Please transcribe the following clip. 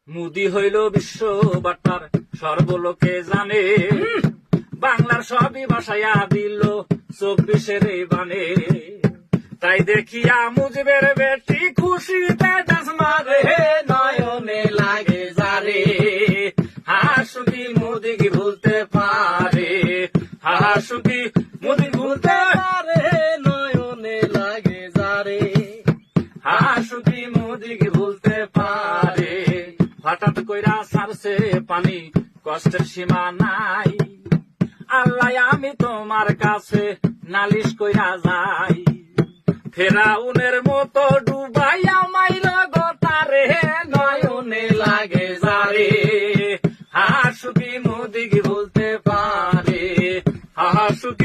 মুদি হইল বিশ্ব বার্তার সর্বলোকে জানে, বাংলার সবই ভাষায়া দিল 24-এর বানে। তাই দেখিয়া মুজিবের বেটি খুশিতে ডান্স মারে, নয়নে লাগে যারে, হাসুকি মোদি কি ভুলতে পারে, হাসুকি মোদি ভুলতে পারে, নয়নে লাগে যারে, হাসুকি মোদি কি ভুলতে পারে। হঠাৎ কইরা সারছে পানি, কষ্টের সীমা নাই, আল্লাহ আমি তোমার কাছে নালিশ কইরা যাই। ফেরাউনের মতো ডুবাইয়া মাইল গোতারে, নয়নে লাগে যারে, হাসুকি মোদি কি ভুলতে পারে, হাসুকি